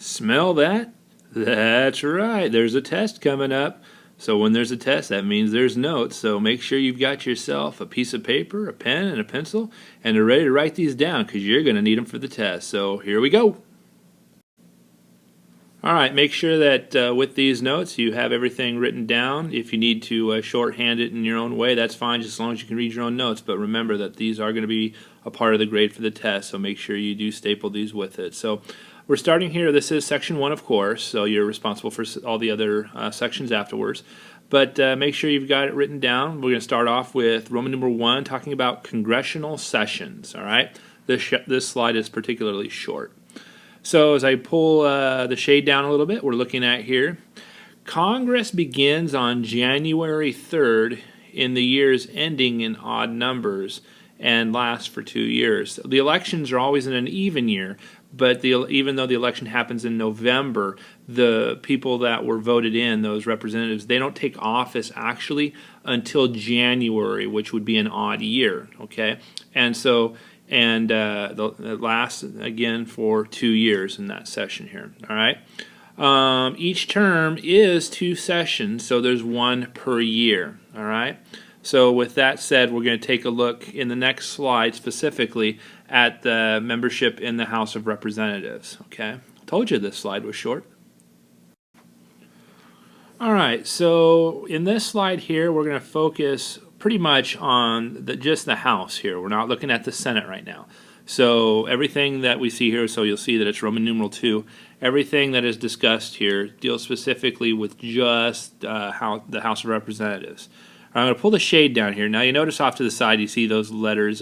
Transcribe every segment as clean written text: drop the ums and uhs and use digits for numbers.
Smell that? That's right. There's a test coming up. So when there's a test, that means there's notes. So make sure you've got yourself a piece of paper, a pen, and a pencil, and are ready to write these down because you're going to need them for the test. So here we go. All right, make sure that with these notes you have everything written down. If you need to shorthand it in your own way, that's fine, just as long as you can read your own notes. But remember that these are going to be a part of the grade for the test, so make sure you do staple these with it. So we're starting here. This is section 1, of course, so you're responsible for all the other sections afterwards. But make sure you've got it written down. We're going to start off with Roman numeral 1, talking about congressional sessions. All right, this slide is particularly short. So as I pull the shade down a little bit, we're looking at here, Congress begins on January 3rd in the years ending in odd numbers and lasts for 2 years. The elections are always in an even year, but even though the election happens in November, the people that were voted in, those representatives, they don't take office actually until January, which would be an odd year, okay? And so it lasts again for 2 years in that session here. All right. Each term is 2 sessions, so there's 1 per year. All right. So with that said, we're going to take a look in the next slide specifically at the membership in the House of Representatives. Okay. Told you this slide was short. All right. So in this slide here, we're going to focus pretty much on just the House here. We're not looking at the Senate right now. So everything that we see here, so you'll see that it's Roman numeral 2, everything that is discussed here deals specifically with just the House of Representatives. I'm going to pull the shade down here. Now you notice off to the side you see those letters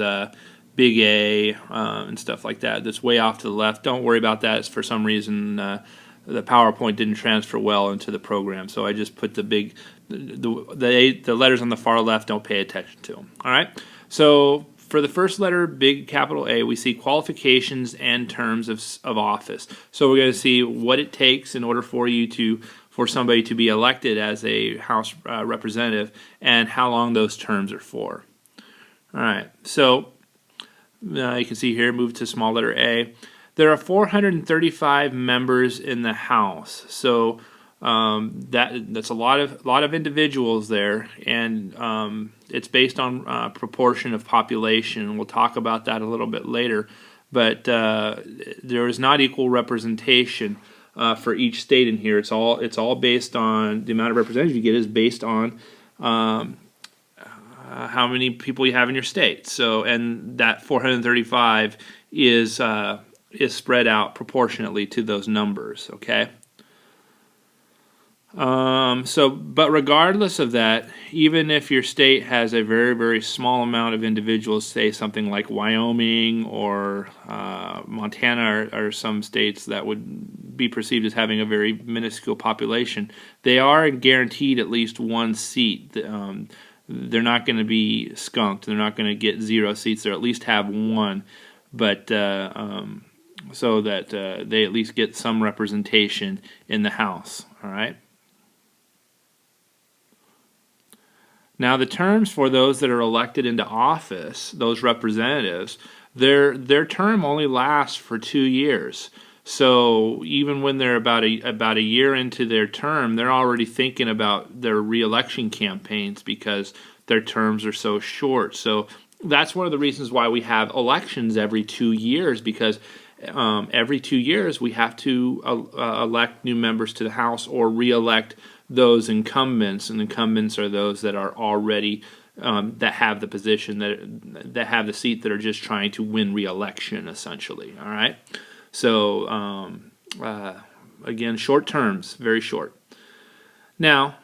big A and stuff like that. That's way off to the left. Don't worry about that. It's for some reason the PowerPoint didn't transfer well into the program, so I just put the letters on the far left. Don't pay attention to them. All right. So for the first letter, big capital A, we see qualifications and terms of office. So we're going to see what it takes in order for somebody to be elected as a House representative and how long those terms are for. All right. So you can see here, move to small letter A. There are 435 members in the House, so that's a lot of individuals there, and it's based on proportion of population. We'll talk about that a little bit later, but there is not equal representation for each state in here. It's all based on the amount of representatives you get is based on how many people you have in your state. So, and that 435 is spread out proportionately to those numbers, okay? But regardless of that, even if your state has a very, very small amount of individuals, say something like Wyoming or Montana are some states that would be perceived as having a very minuscule population, they are guaranteed at least 1 seat. They're not going to be skunked. They're not going to get 0 seats. They'll at least have 1, but so that they at least get some representation in the House. All right. Now the terms for those that are elected into office, those representatives, their term only lasts for 2 years. So even when they're about a year into their term, they're already thinking about their re-election campaigns because their terms are so short. So that's one of the reasons why we have elections every 2 years, because every 2 years we have to elect new members to the House or re-elect those incumbents, and incumbents are those that are already that have the position, that have the seat, that are just trying to win re-election, essentially. All right. So again, short terms, very short. Now,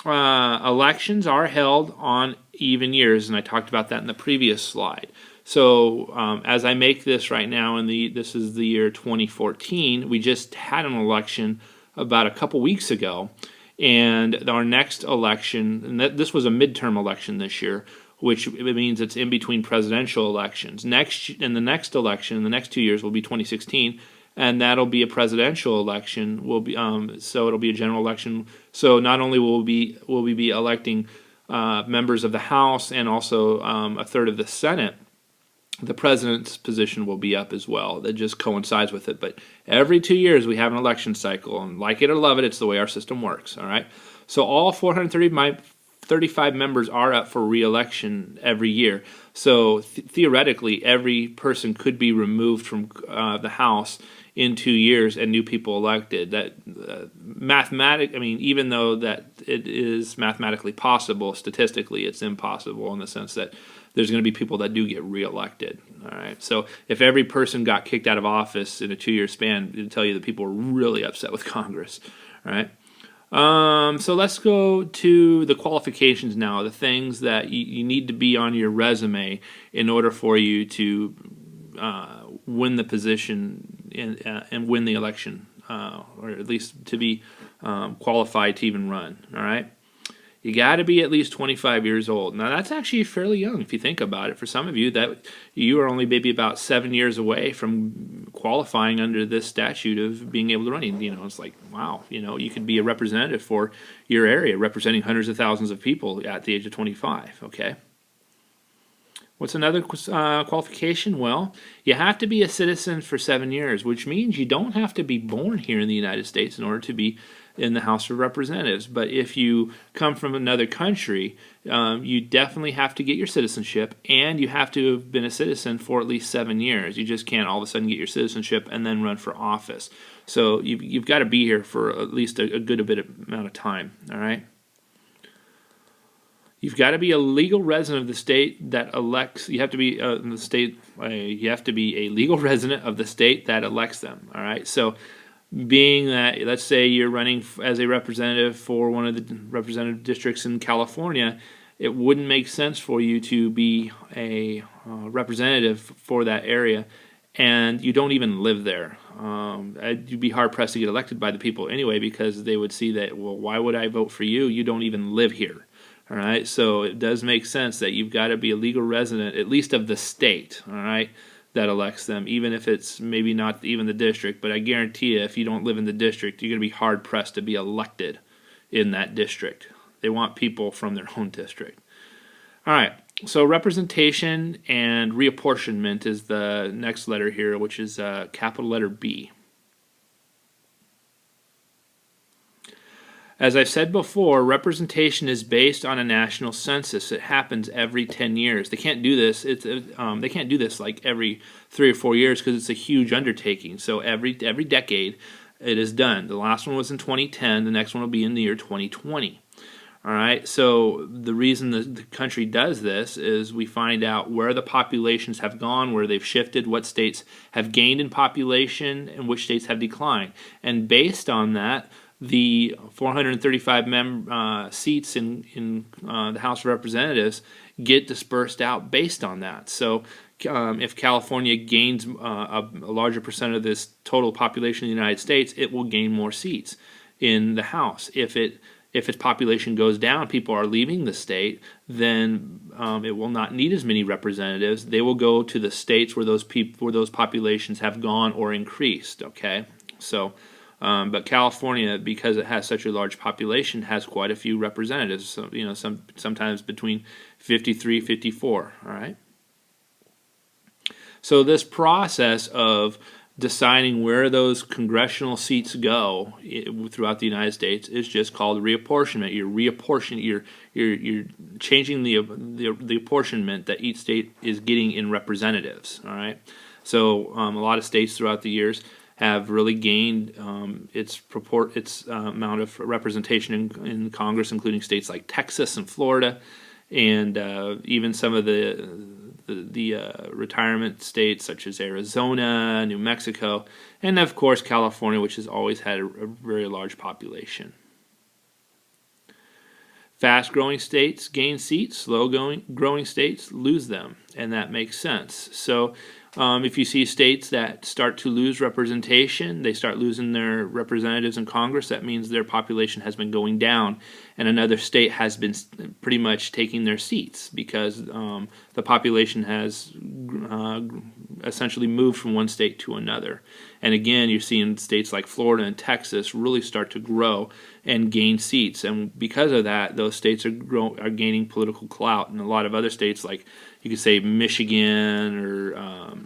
elections are held on even years, and I talked about that in the previous slide. So as I make this right now, this is the year 2014, we just had an election about a couple weeks ago, and our next election, and this was a midterm election this year, which means it's in between presidential elections. The next election in the next 2 years will be 2016, and that'll be a presidential election. So it'll be a general election. So not only will we be electing members of the House and also a third of the Senate, the president's position will be up as well. That just coincides with it. But every 2 years we have an election cycle, and like it or love it, it's the way our system works. All right. So all 435 members are up for re-election every year. So theoretically, every person could be removed from the House in 2 years and new people elected. That I mean, even though that it is mathematically possible, statistically it's impossible in the sense that there's going to be people that do get reelected. All right. So if every person got kicked out of office in a 2-year span, it'll tell you that people are really upset with Congress. All right. So let's go to the qualifications now, the things that you need to be on your resume in order for you to win the position and win the election, or at least to be qualified to even run. All right. You got to be at least 25 years old. Now, that's actually fairly young if you think about it. For some of you, that you are only maybe about 7 years away from qualifying under this statute of being able to run. You know, it's like, wow, you know, you could be a representative for your area, representing hundreds of thousands of people at the age of 25, okay? What's another qualification? Well, you have to be a citizen for 7 years, which means you don't have to be born here in the United States in order to be in the House of Representatives. But if you come from another country, you definitely have to get your citizenship, and you have to have been a citizen for at least 7 years. You just can't all of a sudden get your citizenship and then run for office. So you've got to be here for at least a good bit amount of time, all right? You've got to be a legal resident of the state that elects. You have to be in the state. You have to be a legal resident of the state that elects them. All right. So, being that, let's say you're running as a representative for one of the representative districts in California, it wouldn't make sense for you to be a representative for that area, and you don't even live there. You'd be hard pressed to get elected by the people anyway, because they would see that, well, why would I vote for you? You don't even live here. All right, so it does make sense that you've got to be a legal resident, at least of the state, all right, that elects them, even if it's maybe not even the district. But I guarantee you, if you don't live in the district, you're going to be hard-pressed to be elected in that district. They want people from their own district. All right, so representation and reapportionment is the next letter here, which is capital letter B. As I've said before, representation is based on a national census. It happens every 10 years. They can't do this. They can't do this like every 3 or 4 years because it's a huge undertaking. So every decade it is done. The last one was in 2010. The next one will be in the year 2020. All right. So the reason the country does this is we find out where the populations have gone, where they've shifted, what states have gained in population, and which states have declined. And based on that, the 435 seats in the House of Representatives get dispersed out based on that. So if California gains a larger percent of this total population of the United States, it will gain more seats in the House. If its population goes down, people are leaving the state, then it will not need as many representatives. They will go to the states where those populations have gone or increased. Okay, so. But California, because it has such a large population, has quite a few representatives. So, you know, sometimes between 53, 54. All right. So this process of deciding where those congressional seats go throughout the United States is just called reapportionment. You're changing the apportionment that each state is getting in representatives. All right. So a lot of states throughout the years have really gained its amount of representation in Congress, including states like Texas and Florida, and even some of the retirement states such as Arizona, New Mexico, and of course California, which has always had a very large population. Fast-growing states gain seats, slow-growing states lose them, and that makes sense. So if you see states that start to lose representation, they start losing their representatives in Congress, that means their population has been going down, and another state has been pretty much taking their seats because the population has essentially moved from one state to another. And again, you're seeing states like Florida and Texas really start to grow and gain seats. And because of that, those states are gaining political clout. And a lot of other states, like you could say Michigan, or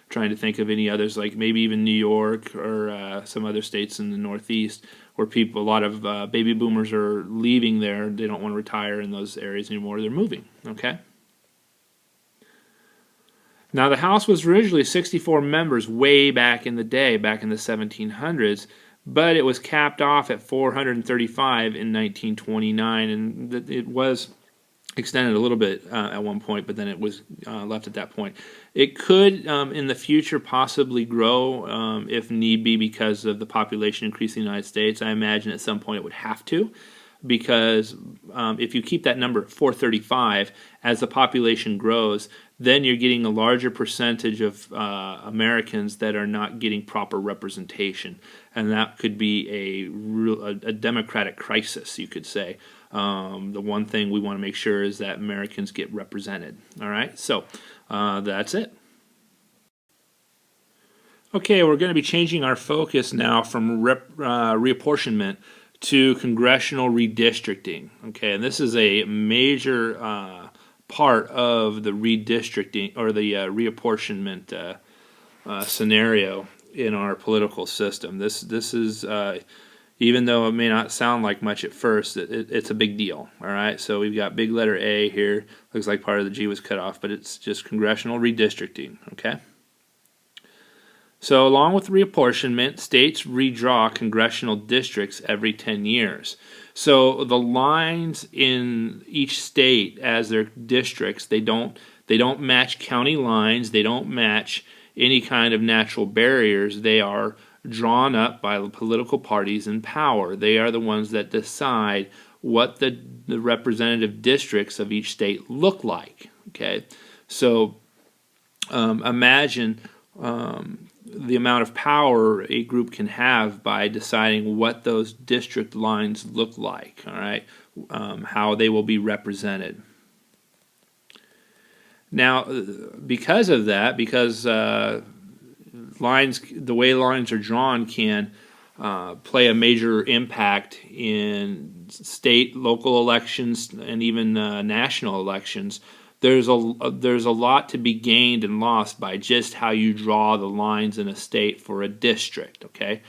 trying to think of any others, like maybe even New York, or some other states in the Northeast, where a lot of baby boomers are leaving there. They don't want to retire in those areas anymore. They're moving. Okay. Now, the House was originally 64 members way back in the day, back in the 1700s, but it was capped off at 435 in 1929, and it was extended a little bit at one point, but then it was left at that point. It could, in the future, possibly grow if need be because of the population increase in the United States. I imagine at some point it would have to, because if you keep that number at 435, as the population grows, then you're getting a larger percentage of Americans that are not getting proper representation, and that could be a democratic crisis, you could say. The one thing we want to make sure is that Americans get represented. All right, so that's it. Okay, we're going to be changing our focus now from reapportionment to congressional redistricting. Okay, and this is a major part of the redistricting or the reapportionment scenario in our political system. This is even though it may not sound like much at first, it's a big deal. All right, so we've got big letter A here. Looks like part of the G was cut off, but it's just congressional redistricting. Okay. So along with reapportionment, states redraw congressional districts every 10 years. So the lines in each state as their districts, they don't match county lines, they don't match any kind of natural barriers. They are drawn up by the political parties in power. They are the ones that decide what the representative districts of each state look like. Okay, so imagine the amount of power a group can have by deciding what those district lines look like, all right, how they will be represented. Now, because of that, because the way lines are drawn can play a major impact in state, local elections, and even national elections, there's a lot to be gained and lost by just how you draw the lines in a state for a district. Okay,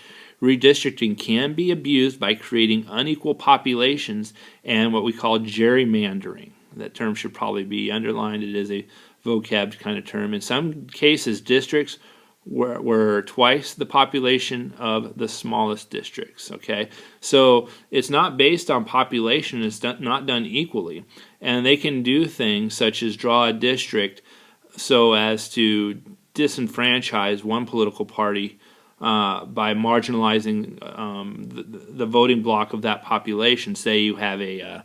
redistricting can be abused by creating unequal populations and what we call gerrymandering. That term should probably be underlined. It is a vocab kind of term. In some cases, districts were twice the population of the smallest districts. Okay, so it's not based on population. It's not done equally, and they can do things such as draw a district so as to disenfranchise one political party by marginalizing the voting bloc of that population. Say you have a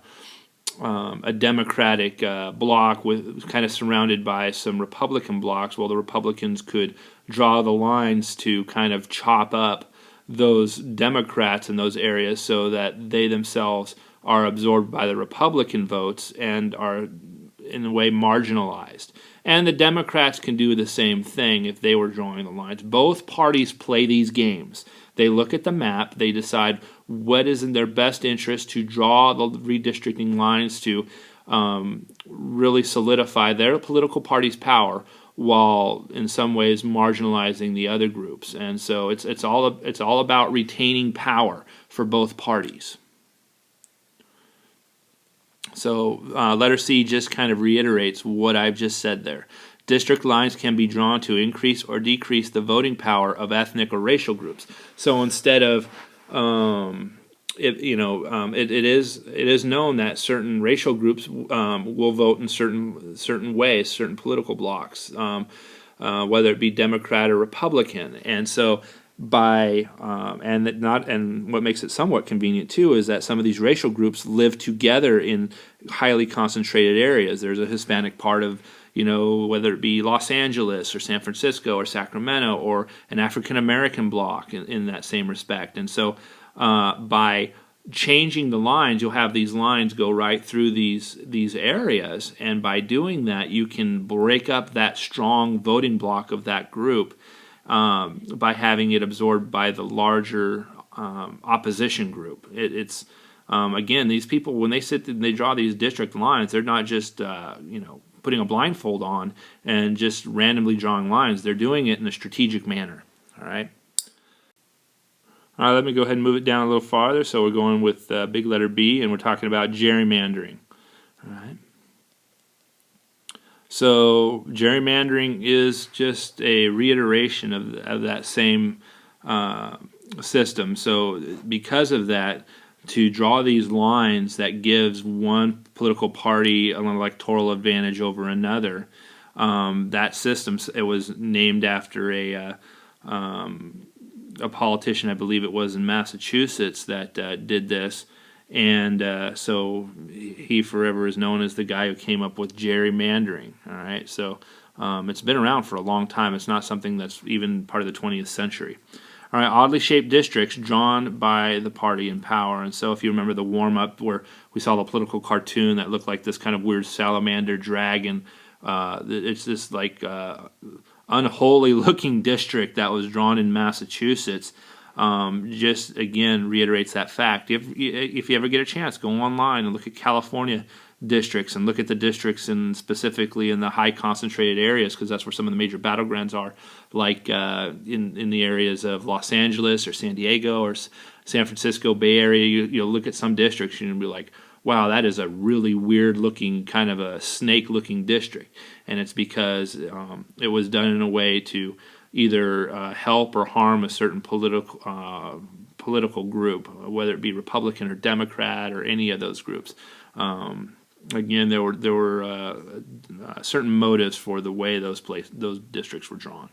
Democratic bloc with kind of surrounded by some Republican blocs. Well, the Republicans could draw the lines to kind of chop up those Democrats in those areas so that they themselves are absorbed by the Republican votes and are in a way marginalized. And the Democrats can do the same thing if they were drawing the lines. Both parties play these games. They look at the map, they decide what is in their best interest to draw the redistricting lines to really solidify their political party's power, while in some ways marginalizing the other groups. And so it's all about retaining power for both parties. So letter C just kind of reiterates what I've just said there. District lines can be drawn to increase or decrease the voting power of ethnic or racial groups. So instead of it is known that certain racial groups will vote in certain ways, certain political blocs, whether it be Democrat or Republican, and so and what makes it somewhat convenient too is that some of these racial groups live together in highly concentrated areas. There's a Hispanic part of, whether it be Los Angeles or San Francisco or Sacramento, or an African American bloc in that same respect. And so by changing the lines, you'll have these lines go right through these areas, and by doing that, you can break up that strong voting block of that group by having it absorbed by the larger opposition group. It's again, these people, when they sit and they draw these district lines, they're not just putting a blindfold on and just randomly drawing lines. They're doing it in a strategic manner. All right. All right, let me go ahead and move it down a little farther. So we're going with big letter B, and we're talking about gerrymandering. All right. So gerrymandering is just a reiteration of that same system. So because of that, to draw these lines that gives one political party an electoral advantage over another, that system, it was named after a politician, I believe it was in Massachusetts, that did this, and so he forever is known as the guy who came up with gerrymandering. All right, so it's been around for a long time. It's not something that's even part of the 20th century. All right, oddly shaped districts drawn by the party in power. And so if you remember the warm-up where we saw the political cartoon that looked like this kind of weird salamander dragon, it's this like unholy looking district that was drawn in Massachusetts. Just again reiterates that fact. If you ever get a chance, go online and look at California districts and look at the districts specifically in the high concentrated areas, because that's where some of the major battlegrounds are, like in the areas of Los Angeles or San Diego or San Francisco Bay Area. You'll look at some districts and you'll be like, wow, that is a really weird looking, kind of a snake looking district. And it's because it was done in a way to either help or harm a certain political group, whether it be Republican or Democrat or any of those groups. Again, there were certain motives for the way those districts were drawn.